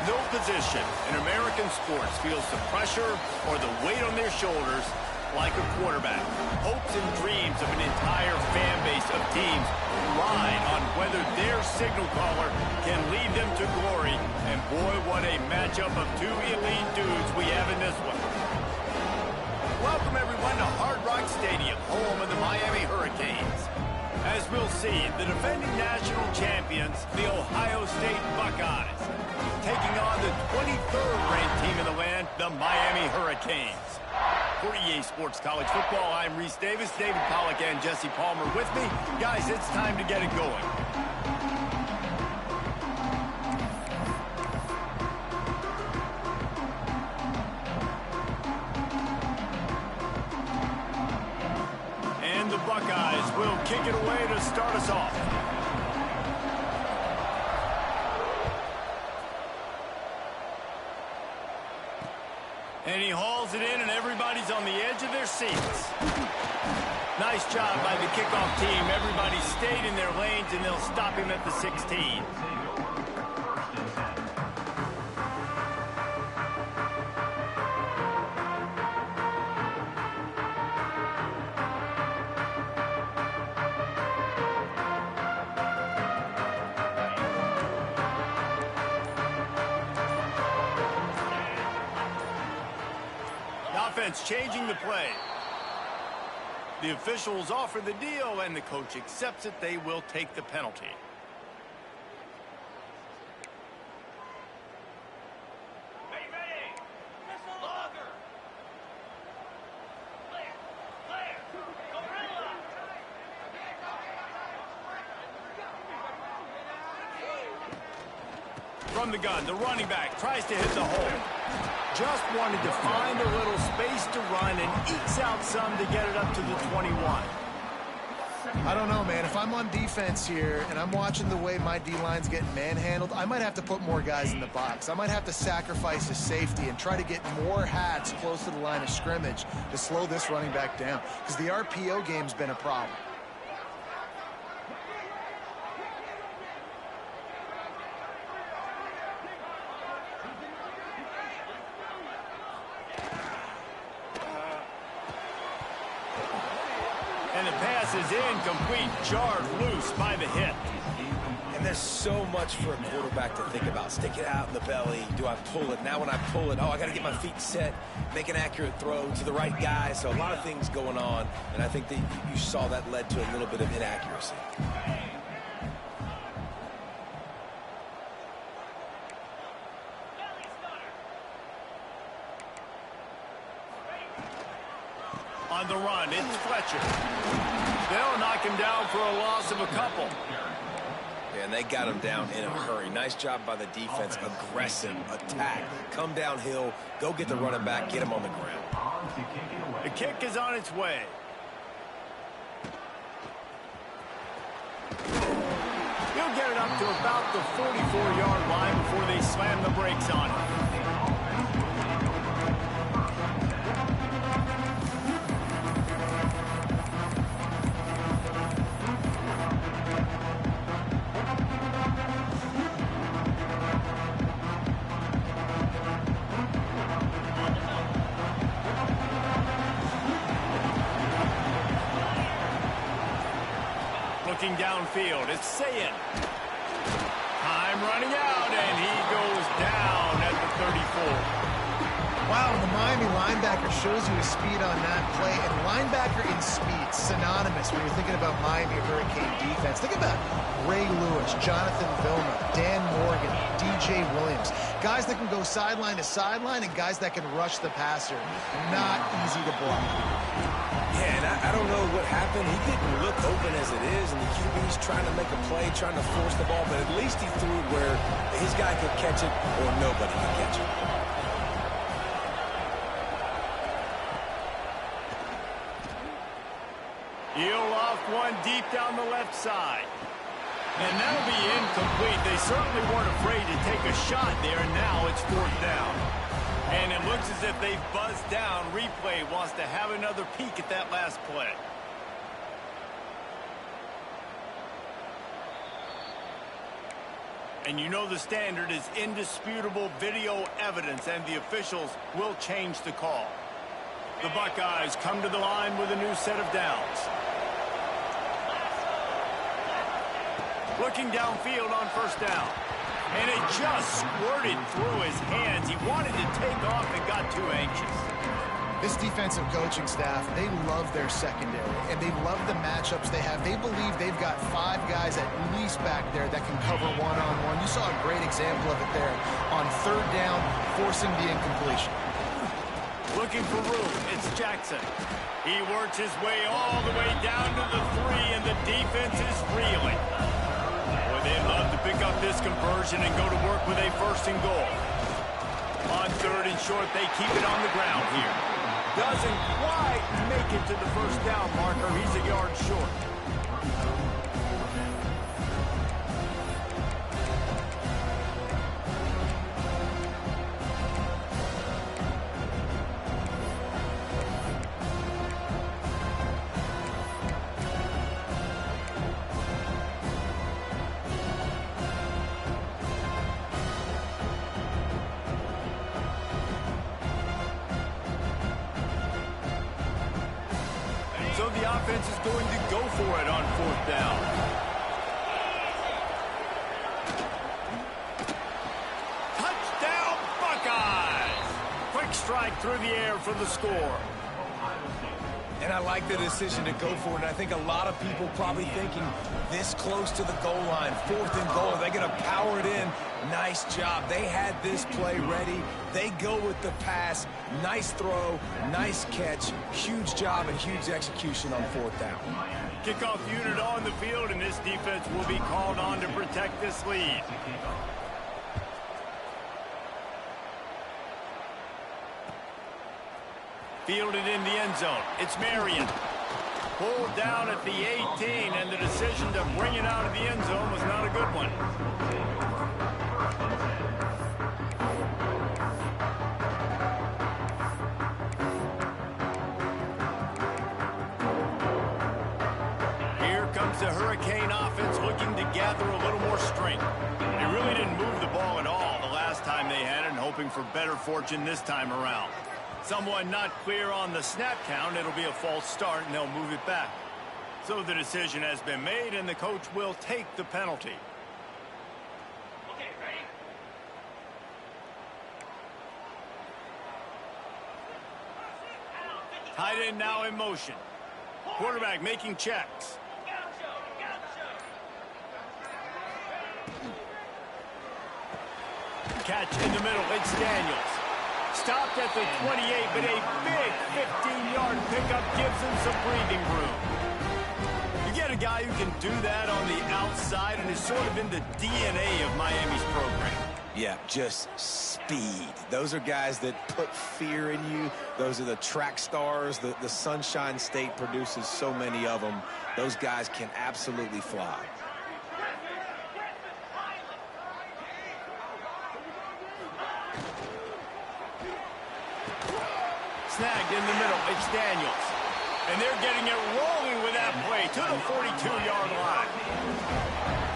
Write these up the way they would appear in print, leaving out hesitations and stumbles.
No position in American sports feels the pressure or the weight on their shoulders like a quarterback. Hopes and dreams of an entire fan base of teams ride on whether their signal caller can lead them to glory. And boy, what a matchup of two elite dudes we have in this one. Welcome everyone to Hard Rock Stadium, home of the Miami Hurricanes. As we'll see, the defending national champions, the Ohio State Buckeyes, taking on the 23rd ranked team in the land, the Miami Hurricanes. For EA Sports College Football, I'm Reese Davis, David Pollack, and Jesse Palmer with me. Guys, it's time to get it going. And the Buckeyes will kick it away to start us off. And he hauls it in, and everybody's on the edge of their seats. Nice job by the kickoff team. Everybody stayed in their lanes, and they'll stop him at the 16. Offense changing the play. The officials offer the deal, and the coach accepts it. They will take the penalty. From the gun, the running back tries to hit the hole. Just wanted to find a little space to run and ekes out some to get it up to the 21. I don't know, man. If I'm on defense here and I'm watching the way my D-line's getting manhandled, I might have to put more guys in the box. I might have to sacrifice his safety and try to get more hats close to the line of scrimmage to slow this running back down, because the RPO game's been a problem. And the pass is incomplete, jarred loose by the hit. And there's so much for a quarterback to think about. Stick it out in the belly. Do I pull it? Now when I pull it, I got to get my feet set, make an accurate throw to the right guy. So a lot of things going on, and I think that you saw that led to a little bit of inaccuracy. On the run, it's Fletcher. They'll knock him down for a loss of a couple. Yeah, and they got him down in a hurry. Nice job by the defense. Aggressive attack. Come downhill, go get the running back, get him on the ground. The kick is on its way. He'll get it up to about the 44-yard line before they slam the brakes on him. Looking downfield, it's Sayin. Time running out, and he goes down at the 34. Wow, the Miami linebacker shows you his speed on that play, and linebacker in speed, synonymous when you're thinking about Miami Hurricane defense. Think about Ray Lewis, Jonathan Vilma, Dan Morgan, DJ Williams. Guys that can go sideline to sideline and guys that can rush the passer. Not easy to block. Yeah, and I don't know what happened. He didn't look open as it is, and the QB's trying to make a play, trying to force the ball, but at least he threw it where his guy could catch it or nobody could catch it. He'll off one deep down the left side. And that'll be incomplete. They certainly weren't afraid to take a shot there, and now it's 4th down. And it looks as if they've buzzed down. Replay wants to have another peek at that last play. And you know the standard is indisputable video evidence, and the officials will change the call. The Buckeyes come to the line with a new set of downs. Looking downfield on first down. And it just squirted through his hands. He wanted to take off and got too anxious. This defensive coaching staff, they love their secondary, and they love the matchups they have. They believe they've got 5 guys at least back there that can cover one-on-one. You saw a great example of it there on third down, forcing the incompletion. Looking for room, it's Jackson. He works his way all the way down to the 3, and the defense is reeling. Boy, they love to pick up this conversion and go to work with a 1st and goal. On 3rd and short, they keep it on the ground here. Doesn't quite make it to the 1st down marker. He's a yard short. So the offense is going to go for it on 4th down. Touchdown, Buckeyes! Quick strike through the air for the score. And I like the decision to go for it. And I think a lot of people probably thinking this close to the goal line, 4th and goal, are they going to power it in? Nice job. They had this play ready. They go with the pass. Nice throw, nice catch. Huge job and huge execution on 4th down. Kickoff unit on the field, and this defense will be called on to protect this lead. Fielded in the end zone. It's Marion. Pulled down at the 18, and the decision to bring it out of the end zone was not a good one. Here comes the Hurricane offense looking to gather a little more strength. They really didn't move the ball at all the last time they had it, and hoping for better fortune this time around. Someone not clear on the snap count. It'll be a false start, and they'll move it back. So the decision has been made, and the coach will take the penalty. Okay, ready? Tight end now in motion. Quarterback making checks. Catch in the middle. It's Daniels. Stopped at the 28, but a big 15-yard pickup gives him some breathing room. You get a guy who can do that on the outside, and is sort of in the DNA of Miami's program. Yeah, just speed. Those are guys that put fear in you. Those are the track stars. The Sunshine State produces so many of them. Those guys can absolutely fly. Snagged in the middle. It's Daniels. And they're getting it rolling with that play to the 42-yard line.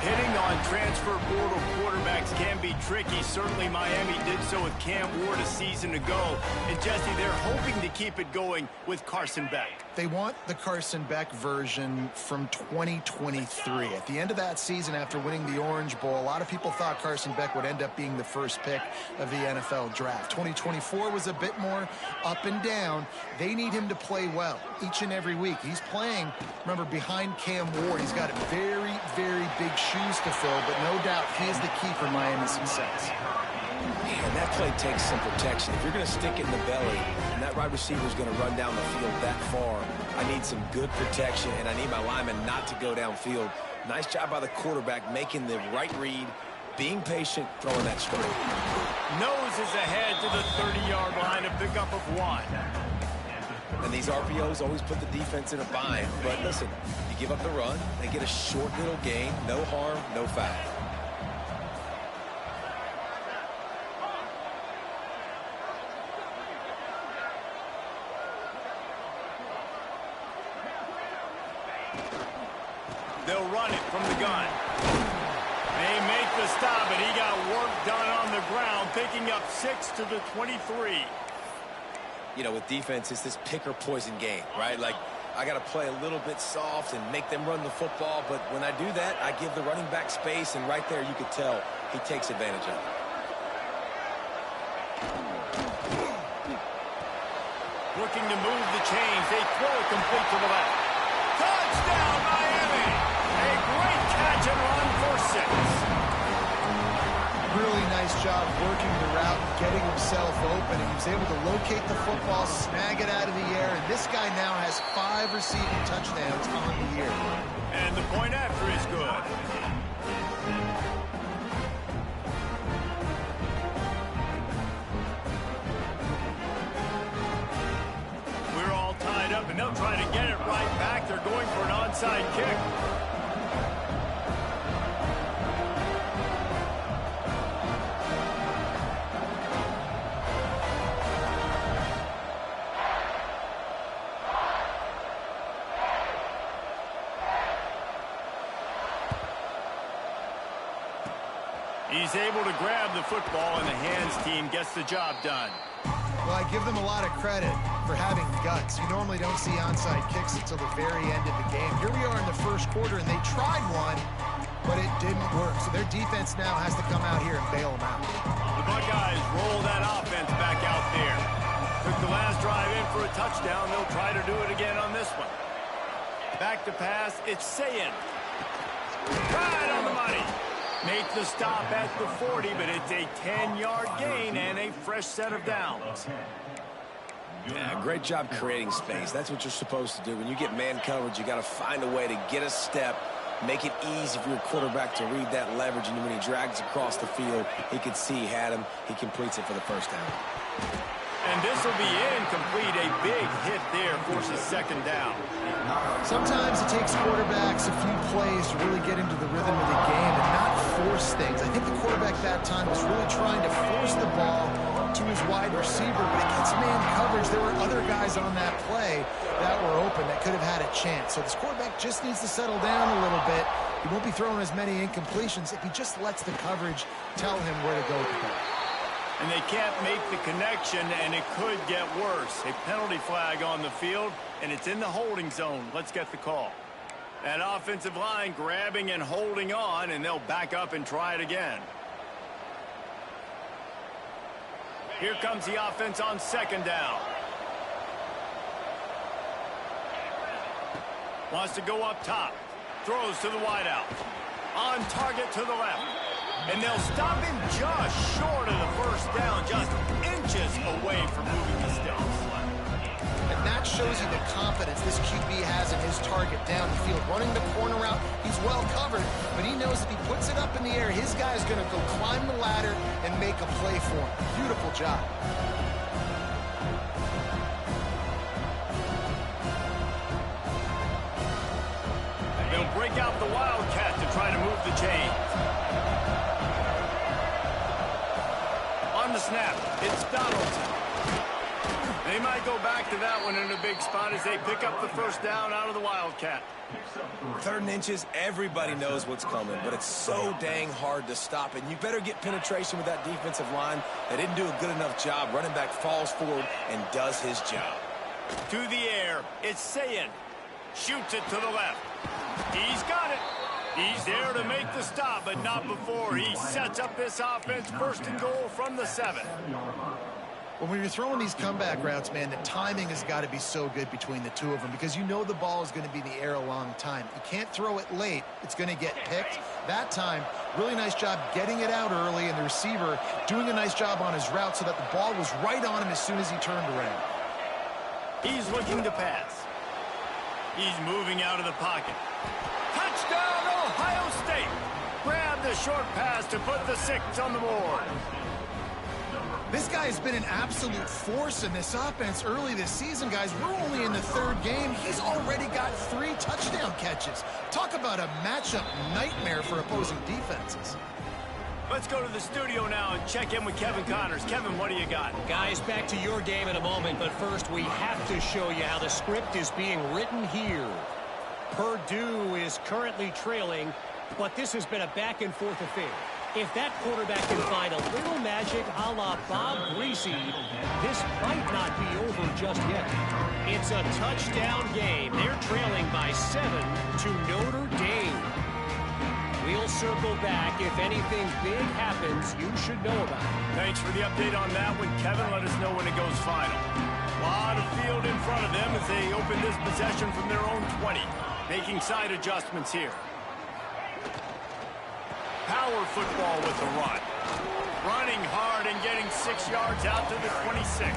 Hitting on transfer portal quarterbacks can be tricky. Certainly Miami did so with Cam Ward a season ago. And Jesse, they're hoping to keep it going with Carson Beck. They want the Carson Beck version from 2023. At the end of that season, after winning the Orange Bowl, a lot of people thought Carson Beck would end up being the first pick of the NFL draft. 2024 was a bit more up and down. They need him to play well each and every week. He's playing, remember, behind Cam Ward. He's got very, very big shoes to fill, but no doubt he is the key for Miami's success. Man, that play takes some protection. If you're going to stick it in the belly and that wide receiver is going to run down the field that far, I need some good protection, and I need my lineman not to go downfield. Nice job by the quarterback making the right read, being patient, throwing that straight. Noses ahead to the 30-yard line, a pickup of 1. And these RPOs always put the defense in a bind. But listen, you give up the run, they get a short little gain, no harm, no foul. They'll run it from the gun. They make the stop, and he got work done on the ground, picking up 6 to the 23. You know, with defense, it's this pick or poison game, right? Like, I got to play a little bit soft and make them run the football, but when I do that, I give the running back space, and right there you could tell he takes advantage of it. Looking to move the chains. They throw it complete to the left. Touchdown, Miami! A great catch and run for 6. Really nice job working the route and getting himself open. And he was able to locate the football, snag it out of the air, and this guy now has 5 receiving touchdowns on the year. And the point after is good. We're all tied up, and they'll try to get it right back. They're going for an onside kick. He's able to grab the football, and the hands team gets the job done. Well, I give them a lot of credit for having guts. You normally don't see onside kicks until the very end of the game. Here we are in the first quarter, and they tried one, but it didn't work. So their defense now has to come out here and bail them out. The Buckeyes roll that offense back out there. Took the last drive in for a touchdown. They'll try to do it again on this one. Back to pass. It's Sayin. Right on the money. Make the stop at the 40, but it's a 10-yard gain and a fresh set of downs. Yeah, great job creating space. That's what you're supposed to do. When you get man coverage, you got to find a way to get a step, make it easy for your quarterback to read that leverage, and when he drags across the field, he can see he had him. He completes it for the first down. And this will be incomplete. A big hit there forces second down. Sometimes it takes quarterbacks a few plays to really get into the rhythm of the game and not force things. I think the quarterback that time was really trying to force the ball to his wide receiver, but against man coverage, there were other guys on that play that were open that could have had a chance. So this quarterback just needs to settle down a little bit. He won't be throwing as many incompletions if he just lets the coverage tell him where to go with the ball. And they can't make the connection, and it could get worse. A penalty flag on the field, and it's in the holding zone. Let's get the call. That offensive line grabbing and holding on, and they'll back up and try it again. Here comes the offense on second down. Wants to go up top. Throws to the wideout. On target to the left. And they'll stop him just short of the first down, just inches away from moving the sticks. And that shows you the confidence this QB has in his target down the field. Running the corner out, he's well covered, but he knows if he puts it up in the air, his guy is going to go climb the ladder and make a play for him. Beautiful job. They'll break out the Wildcat to try to move the chains. On the snap, it's Donaldson. They might go back to that one in a big spot as they pick up the first down out of the Wildcat. 3rd and inches, everybody knows what's coming, but it's so dang hard to stop it. And you better get penetration with that defensive line. They didn't do a good enough job. Running back falls forward and does his job. To the air, it's Sayin. Shoots it to the left. He's got it. He's there to make the stop, but not before he sets up this offense. 1st and goal from the 7. Well, when you're throwing these comeback routes, man, the timing has got to be so good between the two of them because you know the ball is going to be in the air a long time. You can't throw it late. It's going to get picked. That time, really nice job getting it out early, and the receiver doing a nice job on his route so that the ball was right on him as soon as he turned around. He's looking to pass. He's moving out of the pocket. Touchdown, Ohio State. Grab the short pass to put the 6 on the board. This guy has been an absolute force in this offense early this season, guys. We're only in the 3rd game. He's already got 3 touchdown catches. Talk about a matchup nightmare for opposing defenses. Let's go to the studio now and check in with Kevin Connors. Kevin, what do you got? Guys, back to your game in a moment, but first we have to show you how the script is being written here. Purdue is currently trailing But this has been a back-and-forth affair. If that quarterback can find a little magic a la Bob Greasy, this might not be over just yet. It's a touchdown game. They're trailing by 7 to Notre Dame. We'll circle back. If anything big happens, you should know about it. Thanks for the update on that one, Kevin. Let us know when it goes final. A lot of field in front of them as they open this possession from their own 20. Making side adjustments here. Power football with the run. Running hard and getting 6 yards out to the 26.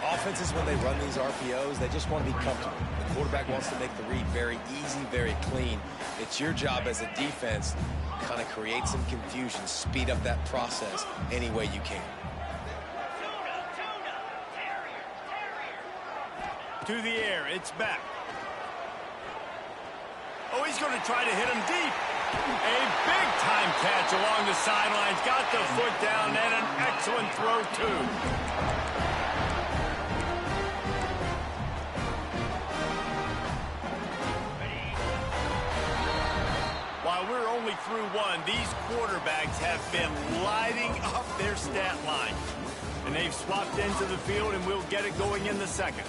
Offenses, when they run these RPOs, they just want to be comfortable. The quarterback wants to make the read very easy, very clean. It's your job as a defense to kind of create some confusion, speed up that process any way you can. To the air, it's back. Oh, he's going to try to hit him deep. A big-time catch along the sidelines. Got the foot down and an excellent throw, too. While we're only through one, these quarterbacks have been lighting up their stat line. And they've swapped into the field, and we'll get it going in the second.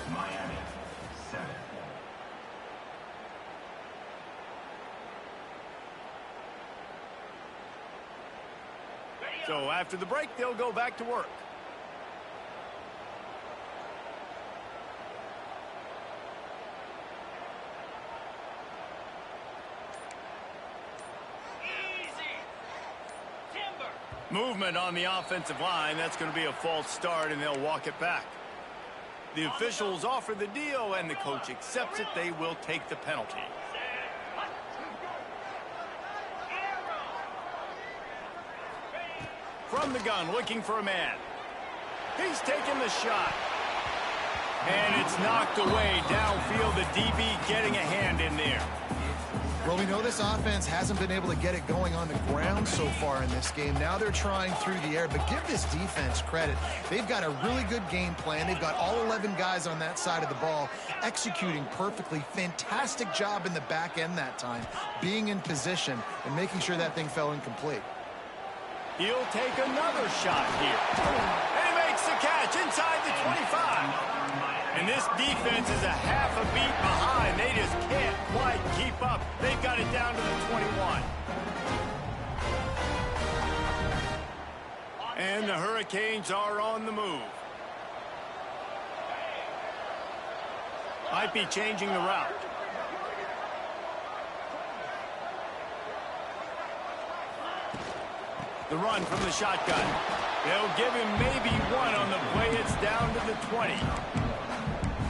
So after the break, they'll go back to work. Movement on the offensive line. That's going to be a false start, and they'll walk it back. The officials offer the deal, and the coach accepts it. They will take the penalty. From the gun, looking for a man. He's taking the shot. And it's knocked away downfield. The DB getting a hand in there. Well, we know this offense hasn't been able to get it going on the ground so far in this game. Now they're trying through the air, but give this defense credit. They've got a really good game plan. They've got all 11 guys on that side of the ball executing perfectly. Fantastic job in the back end that time, being in position and making sure that thing fell incomplete. He'll take another shot here. And he makes the catch inside the 25. And this defense is a half a beat behind. They just can't quite keep up. They've got it down to the 21. And the Hurricanes are on the move. Might be changing the route. The run from the shotgun. They'll give him maybe one on the play. It's down to the 20.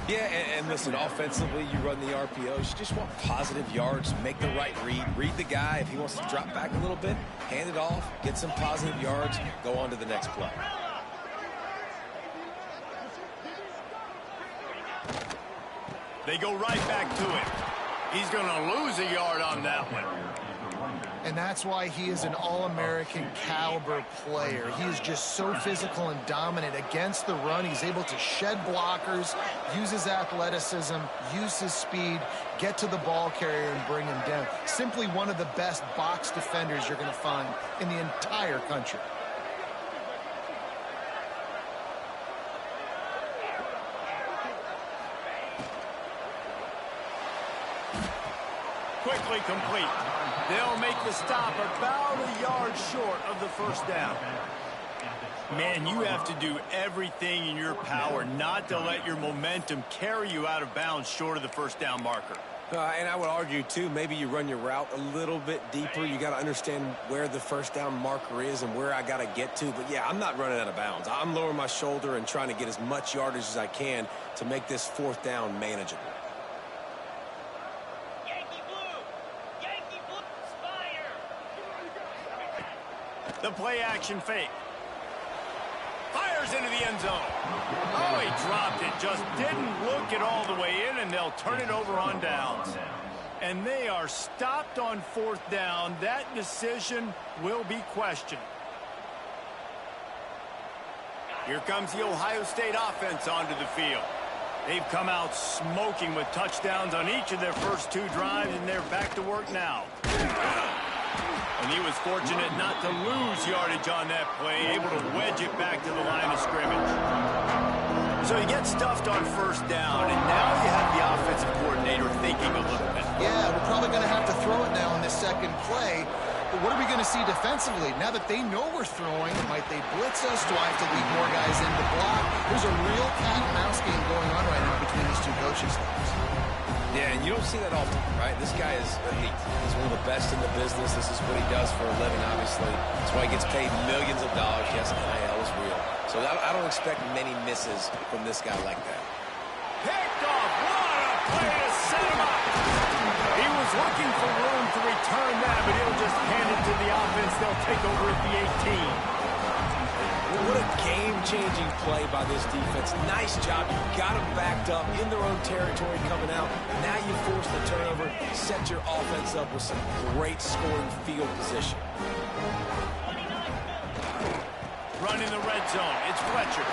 Yeah, and listen, offensively, you run the RPOs. You just want positive yards, make the right read. Read the guy. If he wants to drop back a little bit, hand it off, get some positive yards, go on to the next play. They go right back to him. He's going to lose a yard on that one. And that's why he is an All-American caliber player. He is just so physical and dominant against the run. He's able to shed blockers, use his athleticism, use his speed, get to the ball carrier and bring him down. Simply one of the best box defenders you're going to find in the entire country. Quickly complete. They'll make the stop about a yard short of the first down. Man, you have to do everything in your power not to let your momentum carry you out of bounds short of the first down marker. And I would argue, too, maybe you run your route a little bit deeper. You got to understand where the first down marker is and where I got to get to. But, yeah, I'm not running out of bounds. I'm lowering my shoulder and trying to get as much yardage as I can to make this fourth down manageable. The play action fake. Fires into the end zone. Oh, he dropped it. Just didn't look it all the way in, and they'll turn it over on downs. And they are stopped on fourth down. That decision will be questioned. Here comes the Ohio State offense onto the field. They've come out smoking with touchdowns on each of their first 2 drives, and they're back to work now. And he was fortunate not to lose yardage on that play, able to wedge it back to the line of scrimmage. So he gets stuffed on first down, and now you have the offensive coordinator thinking a little bit. Yeah, we're probably going to have to throw it now on this second play. But what are we going to see defensively? Now that they know we're throwing, might they blitz us? Do I have to lead more guys in to block? There's a real cat and mouse game going on right now between these two coaching staffs. Yeah, and you don't see that often, right? This guy is elite. He's one of the best in the business. This is what he does for a living, obviously. That's why he gets paid millions of dollars. Yes, NIL is real. So I don't expect many misses from this guy like that. Picked off. What a play to set him up. He was looking for room to return that, but he'll just hand it to the offense. They'll take over at the 18. What a game-changing play by this defense. Nice job. You got them backed up in their own territory coming out. Now you force the turnover, set your offense up with some great scoring field position. Running the red zone. It's Fletcher.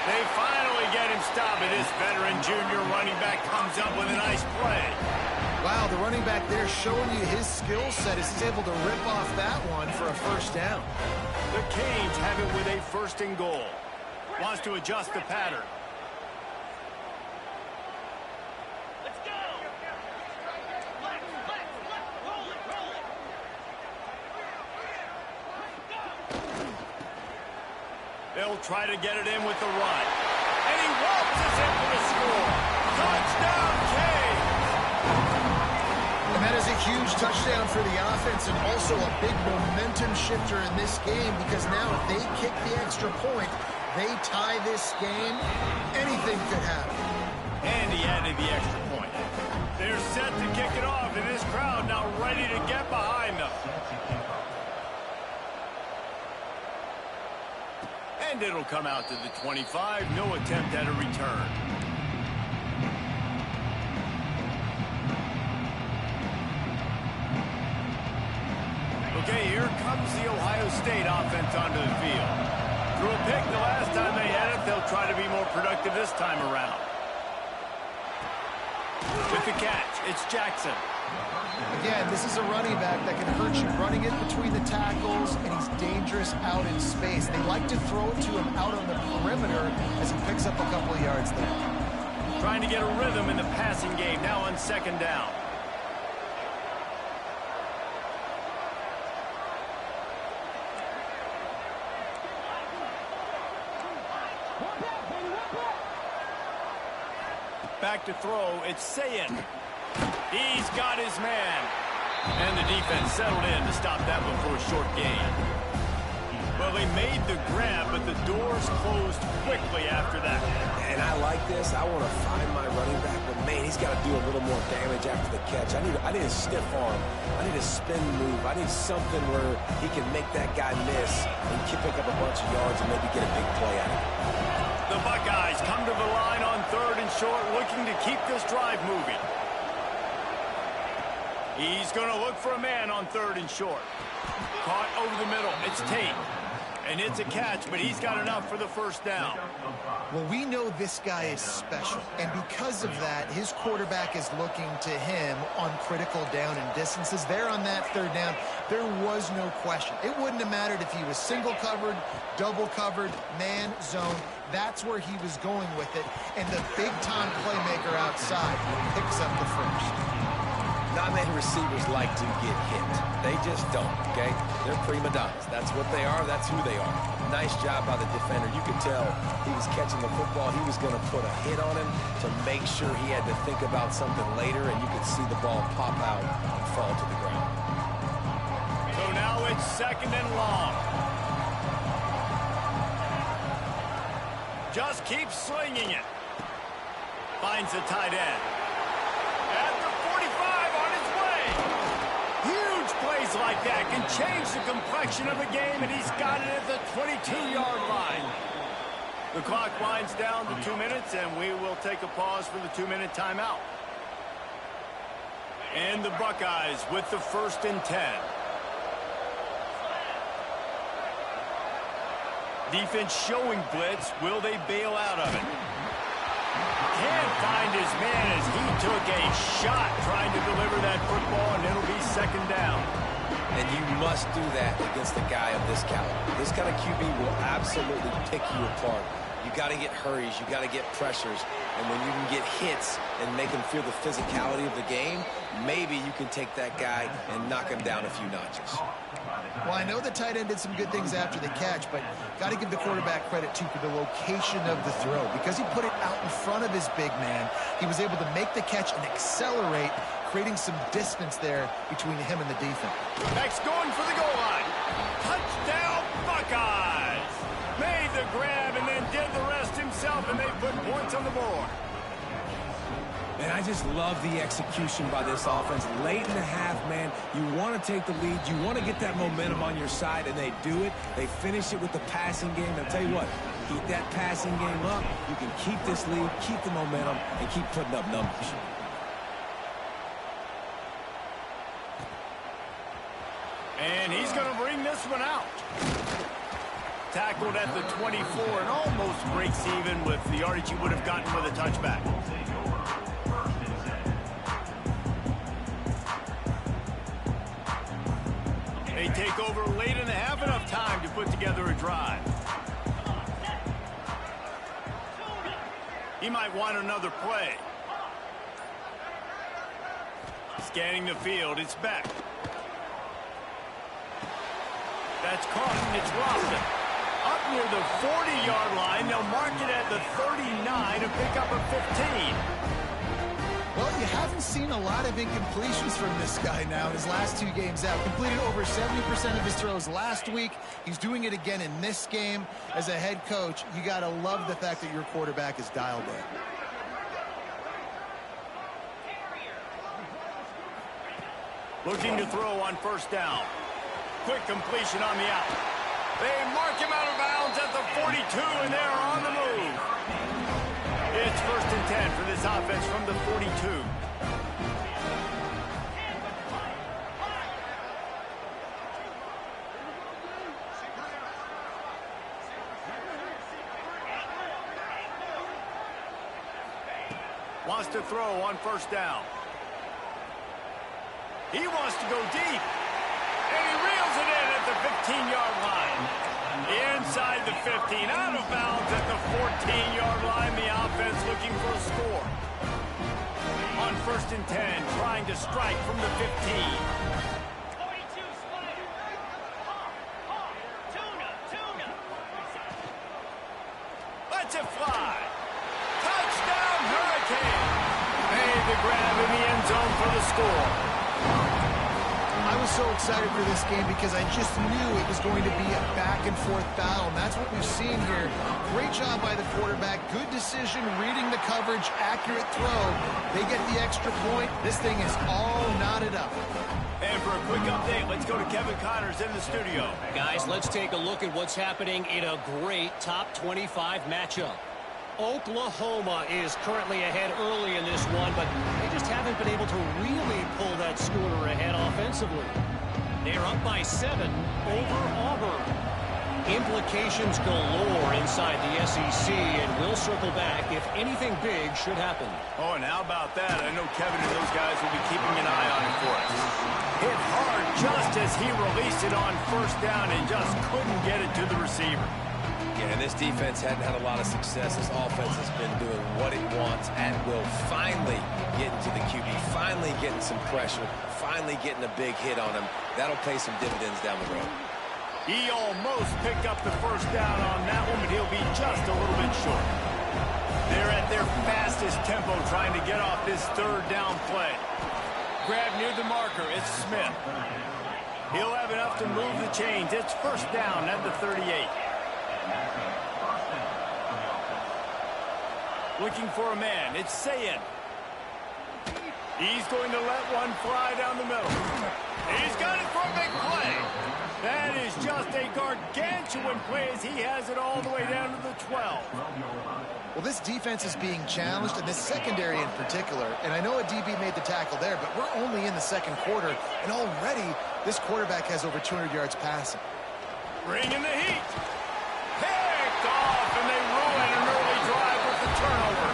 They finally get him stopped. This veteran junior running back comes up with a nice play. Wow, the running back there showing you his skill set as he's able to rip off that one for a first down. The Canes have it with a 1st and goal. Wants to adjust the pattern. Let's go. Flex, roll it. They'll try to get it in with the run. And he waltzes in for the score. Touchdown, Canes! And that is a huge touchdown for the offense and also a big momentum shifter in this game because now if they kick the extra point, they tie this game, anything could happen. And he added the extra point. They're set to kick it off, and this crowd now ready to get behind them. And it'll come out to the 25. No attempt at a return. Okay, here comes the Ohio State offense onto the field. Threw a pick the last time they had it. They'll try to be more productive this time around. With the catch, it's Jackson. Again, this is a running back that can hurt you running it between the tackles, and he's dangerous out in space. They like to throw it to him out on the perimeter as he picks up a couple of yards there. Trying to get a rhythm in the passing game now on 2nd down. Back to throw, it's Sayin. He's got his man. And the defense settled in to stop that one for a short gain. Well, they made the grab, but the doors closed quickly after that. And I like this. I want to find my running back, but man, he's got to do a little more damage after the catch. I need a stiff arm. I need a spin move. I need something where he can make that guy miss and pick up a bunch of yards and maybe get a big play out of it. The Buckeyes come to the line on 3rd and short, looking to keep this drive moving. He's going to look for a man on 3rd and short. Caught over the middle. It's Tate. And it's a catch, but he's got enough for the first down. Well, we know this guy is special, and because of that, his quarterback is looking to him on critical down and distances. There on that 3rd down, there was no question. It wouldn't have mattered if he was single covered, double covered, man, zone. That's where he was going with it, and the big-time playmaker outside picks up the first. Not many receivers like to get hit. They just don't, okay? They're prima donnas. That's what they are. That's who they are. Nice job by the defender. You could tell he was catching the football. He was going to put a hit on him to make sure he had to think about something later, and you could see the ball pop out and fall to the ground. So now it's 2nd and long. Just keeps slinging it. Finds the tight end. At the 45 on his way. Huge plays like that can change the complexion of a game, and he's got it at the 22-yard line. The clock winds down to 2 minutes, and we will take a pause for the 2-minute timeout. And the Buckeyes with the 1st and 10. Defense showing blitz. Will they bail out of it? Can't find his man as he took a shot trying to deliver that football, and it'll be second down. And you must do that against a guy of this caliber. This kind of QB will absolutely pick you apart. You got to get hurries. You got to get pressures. And when you can get hits and make him feel the physicality of the game, maybe you can take that guy and knock him down a few notches. Well, I know the tight end did some good things after the catch, but got to give the quarterback credit, too, for the location of the throw. Because he put it out in front of his big man, he was able to make the catch and accelerate, creating some distance there between him and the defense. Next going for the goal line. Touchdown, Buckeyes! Made the grab and then did the rest himself, and they put points on the board. And I just love the execution by this offense. Late in the half, man, you want to take the lead. You want to get that momentum on your side, and they do it. They finish it with the passing game. And I'll tell you what, keep that passing game up. You can keep this lead, keep the momentum, and keep putting up numbers. And he's going to bring this one out. Tackled at the 24 and almost breaks even with the yardage he would have gotten with a touchback. They take over late in the half, enough time to put together a drive. He might want another play. Scanning the field, it's back. That's caught, and it's Robinson. Up near the 40-yard line, they'll mark it at the 39 to pick up a 15. Well, you haven't seen a lot of incompletions from this guy now in his last 2 games out. Completed over 70% of his throws last week. He's doing it again in this game. As a head coach, you got to love the fact that your quarterback is dialed in. Looking to throw on first down. Quick completion on the out. They mark him out of bounds at the 42, and they're on the move. It's 1st and 10 for this offense from the 42. Wants to throw on first down. He wants to go deep. And he reels it in at the 15-yard line. Inside the 15, out of bounds at the 14-yard line. The offense looking for a score. On 1st and 10, trying to strike from the 15. 42 Slider. Tuna. Lets it fly. Touchdown, Hurricane. Made the grab in the end zone for the score. I was so excited for this game because I just knew it was going to be a back-and-forth battle, and that's what we've seen here. Great job by the quarterback. Good decision, reading the coverage, accurate throw. They get the extra point. This thing is all knotted up. And for a quick update, let's go to Kevin Connors in the studio. Guys, let's take a look at what's happening in a great top 25 matchup. Oklahoma is currently ahead early in this one, but they just haven't been able to really pull that schooner ahead offensively. They're up by 7 over Auburn. Implications galore inside the SEC, and we'll circle back if anything big should happen. Oh, and how about that? I know Kevin and those guys will be keeping an eye on it for us. Hit hard just as he released it on first down and just couldn't get it to the receiver. Yeah, and this defense hadn't had a lot of success. This offense has been doing what it wants and will finally getting to the QB, finally getting some pressure, finally getting a big hit on him. That'll pay some dividends down the road. He almost picked up the first down on that one, but he'll be just a little bit short. They're at their fastest tempo trying to get off this 3rd down play. Grab near the marker. It's Smith. He'll have enough to move the chains. It's first down at the 38. Looking for a man. It's Sayin. He's going to let one fly down the middle. He's got it for a big play. That is just a gargantuan play as he has it all the way down to the 12. Well, this defense is being challenged, and this secondary in particular. And I know a DB made the tackle there, but we're only in the 2nd quarter, and already this quarterback has over 200 yards passing. Bringing the heat. Picked off, and they ruin an early drive with the turnover.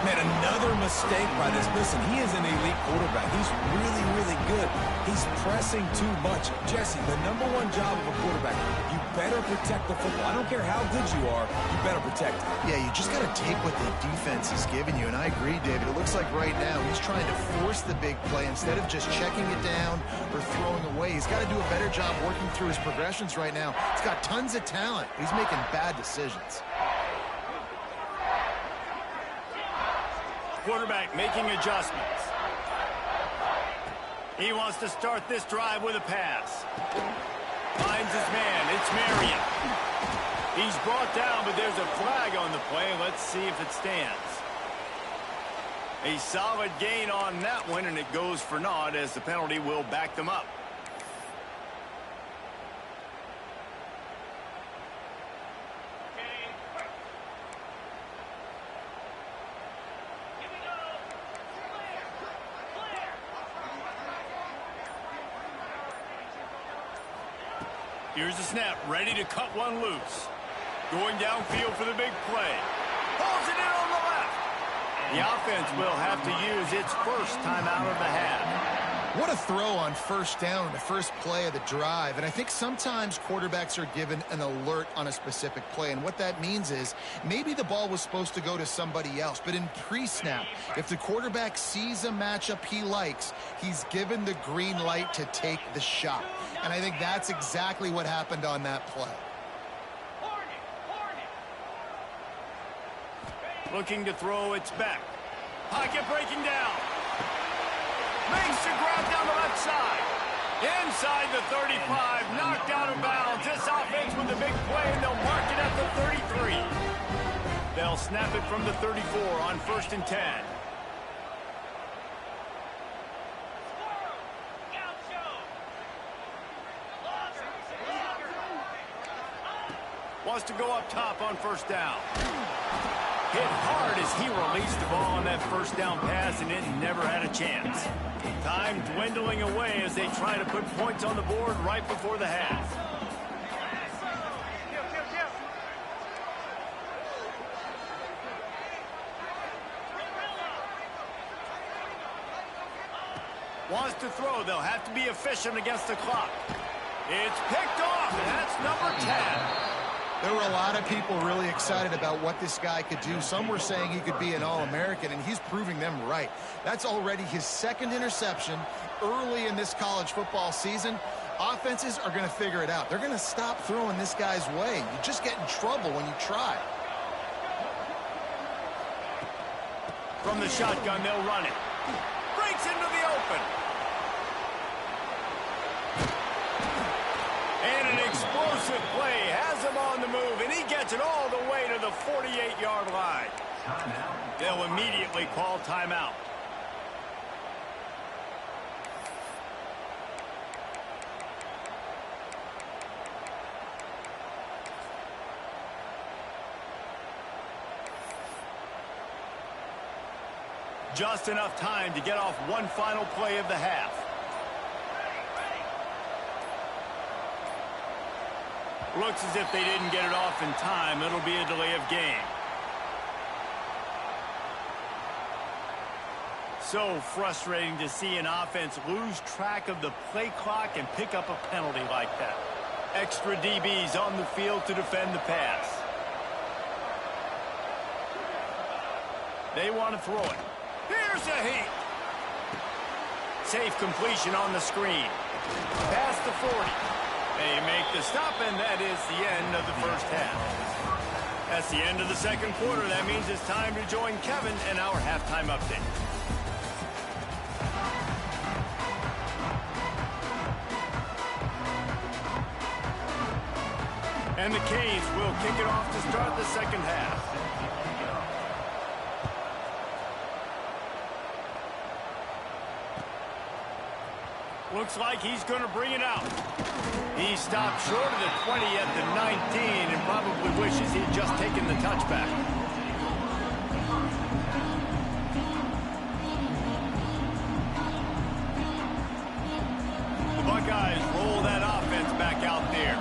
Man, another mistake by this. Listen, he is an elite quarterback. He's really, really good. He's pressing too much. Jesse, the #1 job of a quarterback, you better protect the football. I don't care how good you are, you better protect it. Yeah, you just got to take what the defense is giving you, and I agree, David. It looks like right now he's trying to force the big play instead of just checking it down or throwing away. He's got to do a better job working through his progressions right now. He's got tons of talent. He's making bad decisions. Quarterback making adjustments. He wants to start this drive with a pass. Finds his man. It's Marion. He's brought down, but there's a flag on the play. Let's see if it stands. A solid gain on that one, and it goes for naught as the penalty will back them up. Here's the snap, ready to cut one loose. Going downfield for the big play. Pulls it in on the left. The offense will have to use its first timeout of the half. What a throw on first down in the first play of the drive. And I think sometimes quarterbacks are given an alert on a specific play. And what that means is maybe the ball was supposed to go to somebody else. But in pre-snap, if the quarterback sees a matchup he likes, he's given the green light to take the shot. And I think that's exactly what happened on that play. Looking to throw, it's back. Pocket breaking down. Makes the grab down the left side. Inside the 35, knocked out of bounds. This offense with a big play, and they'll mark it at the 33. They'll snap it from the 34 on 1st and 10. Wants to go up top on first down. Hit hard as he released the ball on that first down pass, and it never had a chance. Time dwindling away as they try to put points on the board right before the half. Wants to throw. They'll have to be efficient against the clock. It's picked off, and that's number 10. There were a lot of people really excited about what this guy could do. Some were saying he could be an All-American, and he's proving them right. That's already his second interception early in this college football season. Offenses are going to figure it out. They're going to stop throwing this guy's way. You just get in trouble when you try. From the shotgun, they'll run it. Breaks into the open. And an explosive play has him on the move, and he gets it all the way to the 48-yard line. They'll immediately call timeout. Just enough time to get off one final play of the half. Looks as if they didn't get it off in time. It'll be a delay of game. So frustrating to see an offense lose track of the play clock and pick up a penalty like that. Extra DBs on the field to defend the pass. They want to throw it. Here's a heat. Safe completion on the screen. Past the 40. They make the stop, and that is the end of the first half. That's the end of the second quarter. That means it's time to join Kevin in our halftime update. And the Canes will kick it off to start the second half. Looks like he's going to bring it out. He stopped short of the 20 at the 19 and probably wishes he'd just taken the touchback. The Buckeyes roll that offense back out there.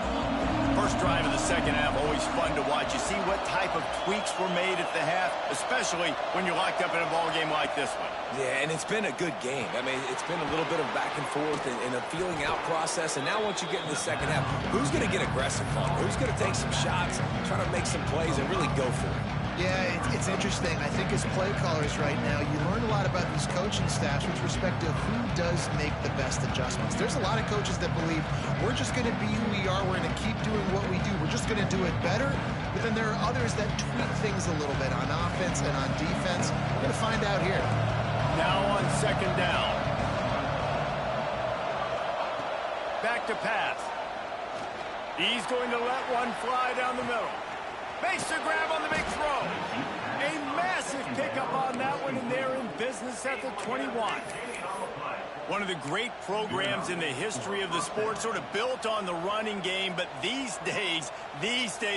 first drive of the second half, always fun to watch. You see what type of tweaks were made at the half, especially when you're locked up in a ball game like this one. Yeah, and it's been a good game. I mean, it's been a little bit of back and forth and a feeling out process. And now once you get in the second half, who's going to get aggressive on it? Who's going to take some shots, try to make some plays, and really go for it? Yeah, it's interesting. I think as play callers right now, you learn a lot about these coaching staffs with respect to who does make the best adjustments. There's a lot of coaches that believe we're just going to be who we are. We're going to keep doing what we do. We're just going to do it better. But then there are others that tweak things a little bit on offense and on defense. We're going to find out here. Now on second down. Back to pass. He's going to let one fly down the middle. Makes the grab on the big throw. A massive pickup on that one, and they're in business at the 21. One of the great programs in the history of the sport, sort of built on the running game, but these days,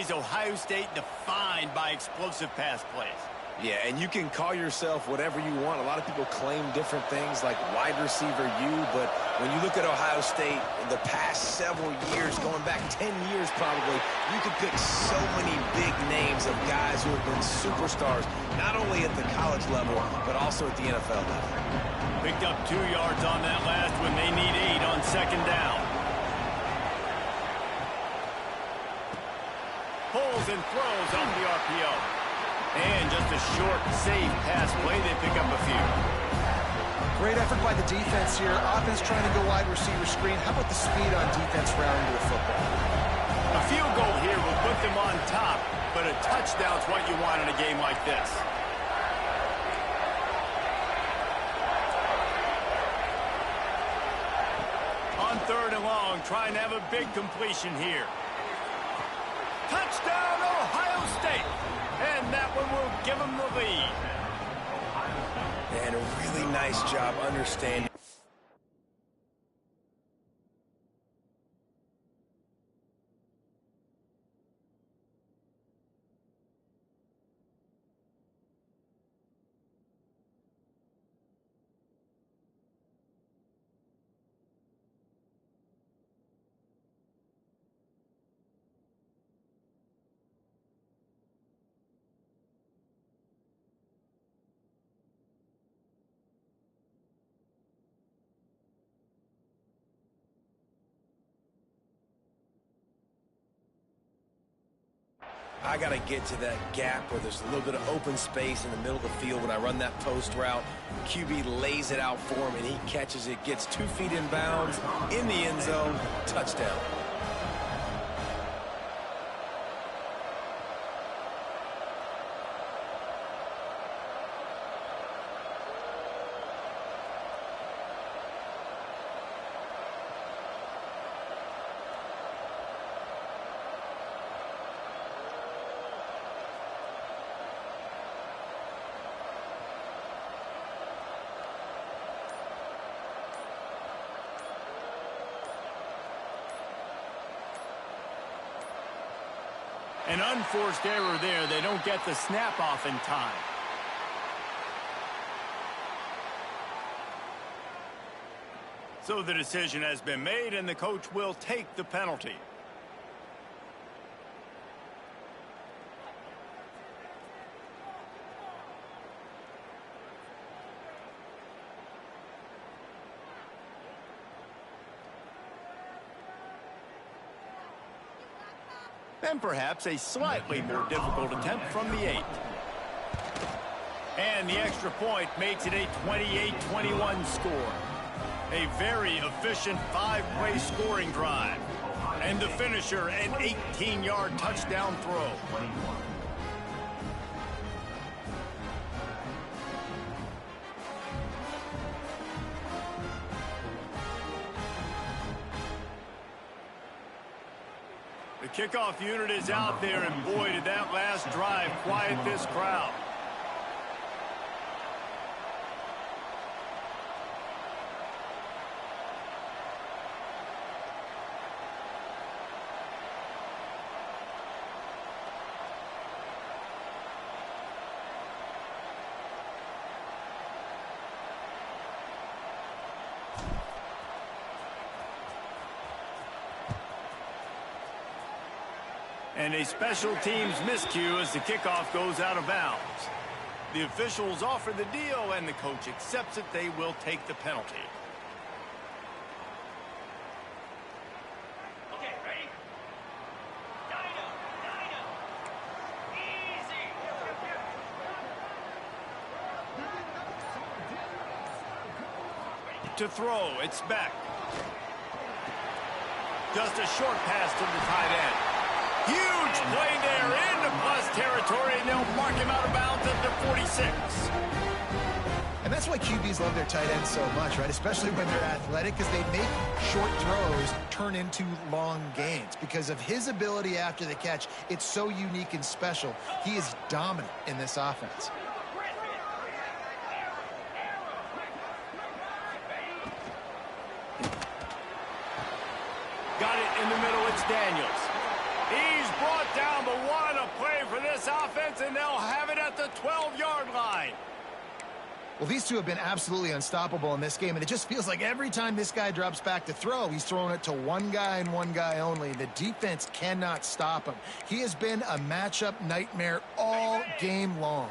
Ohio State defined by explosive pass plays. Yeah, and you can call yourself whatever you want. A lot of people claim different things like wide receiver U, but when you look at Ohio State in the past several years, going back 10 years probably, you could pick so many big names of guys who have been superstars, not only at the college level, but also at the NFL level. Picked up 2 yards on that last one. They need 8 on second down. Pulls and throws off the RPO. And just a short, safe pass play. They pick up a few. Great effort by the defense here. Offense trying to go wide receiver screen. How about the speed on defense rounding to the football? A field goal here will put them on top, but a touchdown's what you want in a game like this. On third and long, trying to have a big completion here. Touchdown, Ohio State! And that one will give them the lead. And a really nice job understanding. I got to get to that gap where there's a little bit of open space in the middle of the field when I run that post route. QB lays it out for him, and he catches it, gets 2 feet in bounds, in the end zone, touchdown. An unforced error there. They don't get the snap off in time. So the decision has been made, and the coach will take the penalty. And perhaps a slightly more difficult attempt from the 8. And the extra point makes it a 28-21 score. A very efficient 5-play scoring drive. And the finisher, an 18-yard touchdown throw. The kickoff unit is out there, and boy, did that last drive quiet this crowd. And a special teams miscue as the kickoff goes out of bounds. The officials offer the deal, and the coach accepts it. They will take the penalty. Okay, ready? Dino. Easy. To throw, it's Beck. Just a short pass to the tight end. Huge play there into plus territory, and they'll mark him out of bounds at the 46. And that's why QBs love their tight ends so much, right? Especially when they're athletic, because they make short throws turn into long gains. Because of his ability after the catch, it's so unique and special. He is dominant in this offense. Got it in the middle, it's Daniels. He's brought down, but what a play for this offense, and they'll have it at the 12-yard line. Well, these two have been absolutely unstoppable in this game, and it just feels like every time this guy drops back to throw, he's throwing it to one guy and one guy only. The defense cannot stop him. He has been a matchup nightmare all game long.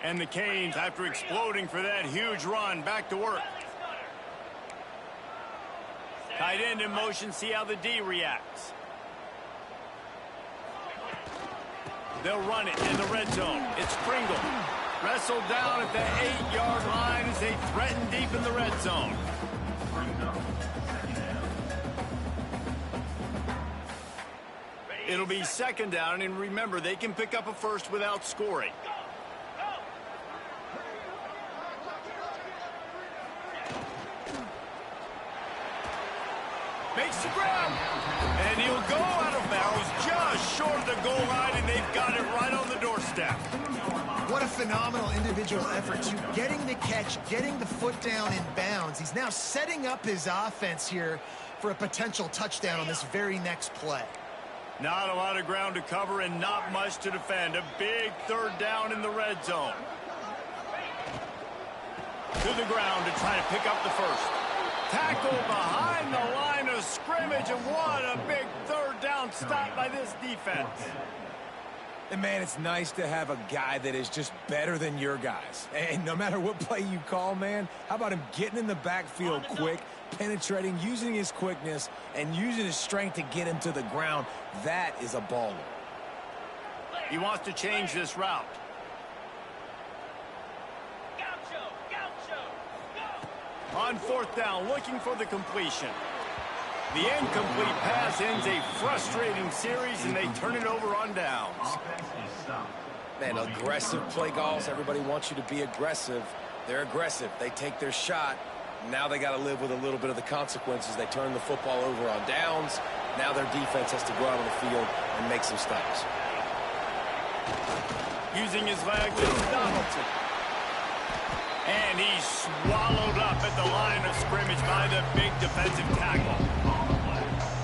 And the Canes, after exploding for that huge run, back to work. Tight end in motion, see how the D reacts. They'll run it in the red zone. It's Pringle. Wrestled down at the 8-yard line as they threaten deep in the red zone. It'll be second down, and remember, they can pick up a first without scoring. Makes the grab, and he'll go out of bounds just short of the goal line, and they've got it right on the doorstep. What a phenomenal individual effort, too. Getting the catch, getting the foot down in bounds. He's now setting up his offense here for a potential touchdown on this very next play. Not a lot of ground to cover and not much to defend. A big third down in the red zone. To the ground to try to pick up the first. Tackle behind the line of scrimmage, and what a big third down stop by this defense. And, man, it's nice to have a guy that is just better than your guys. And no matter what play you call, man, how about him getting in the backfield quick, penetrating, using his quickness, and using his strength to get him to the ground? That is a baller. He wants to change this route. On fourth down, looking for the completion. The incomplete pass ends a frustrating series, and they turn it over on downs. Man, aggressive play calls. Everybody wants you to be aggressive. They're aggressive. They take their shot. Now they got to live with a little bit of the consequences. They turn the football over on downs. Now their defense has to go out on the field and make some stops. Using his legs, it's Donaldson. And he's swallowed up at the line of scrimmage by the big defensive tackle.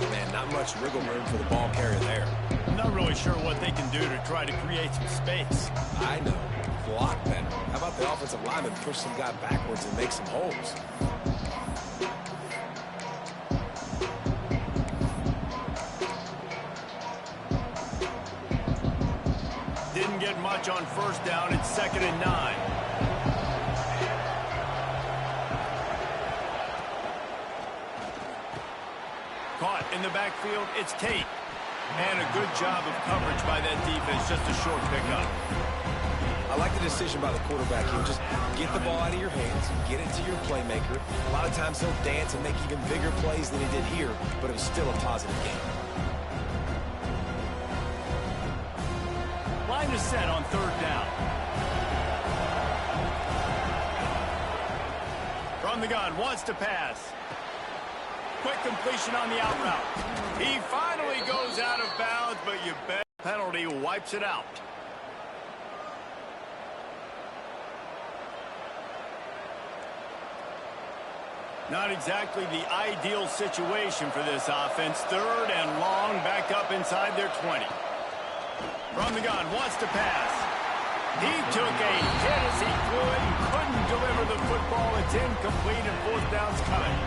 Man, not much wiggle room for the ball carrier there. I'm not really sure what they can do to try to create some space. I know. Block better. How about the offensive lineman push some guy backwards and make some holes? Didn't get much on first down. It's 2nd and 9. Caught in the backfield, it's Tate. And a good job of coverage by that defense, just a short pickup. I like the decision by the quarterback here. Just get the ball out of your hands, get it to your playmaker. A lot of times he'll dance and make even bigger plays than he did here, but it was still a positive game. Line is set on third down. From the gun, wants to pass. Quick completion on the out route. He finally goes out of bounds, but you bet penalty wipes it out. Not exactly the ideal situation for this offense. 3rd and long, back up inside their 20. From the gun, wants to pass. He took a hit as he threw it and couldn't deliver the football. It's incomplete, and 4th down's coming.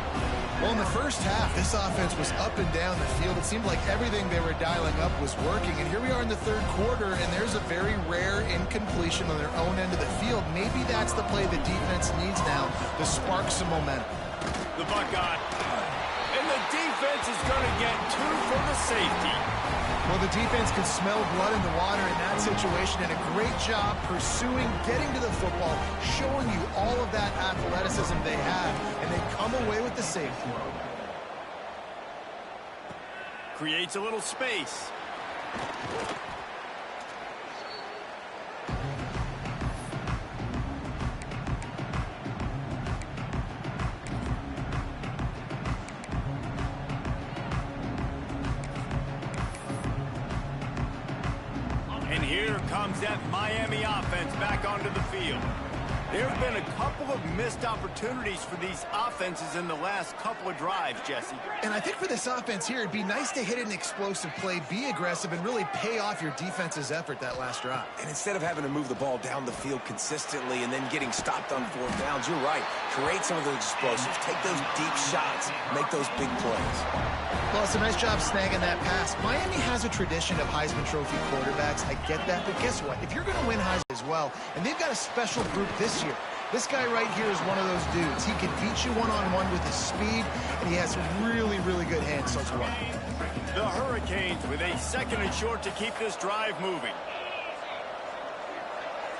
Well, in the first half, this offense was up and down the field. It seemed like everything they were dialing up was working. And here we are in the third quarter, and there's a very rare incompletion on their own end of the field. Maybe that's the play the defense needs now to spark some momentum. The Buckeye. And the defense is going to get 2 for the safety. Well, the defense could smell blood in the water in that situation, and a great job pursuing, getting to the football, showing you all of that athleticism they have, and they come away with the safety. Creates a little space. And here comes that Miami offense back onto the field. There have been a couple of missed opportunities for these offenses in the last couple of drives, Jesse. And I think for this offense here, it'd be nice to hit an explosive play, be aggressive, and really pay off your defense's effort that last drive. And instead of having to move the ball down the field consistently and then getting stopped on 4th downs, you're right. Create some of those explosives. Take those deep shots. Make those big plays. Well, it's a nice job snagging that pass. Miami has a tradition of Heisman Trophy quarterbacks. I get that. But guess what? If you're going to win Heisman as well, and they've got a special group this year, this guy right here is one of those dudes. He can beat you one-on-one with his speed, and he has really, really good hands as well. The Hurricanes with a 2nd and short to keep this drive moving.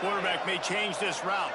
Quarterback may change this route.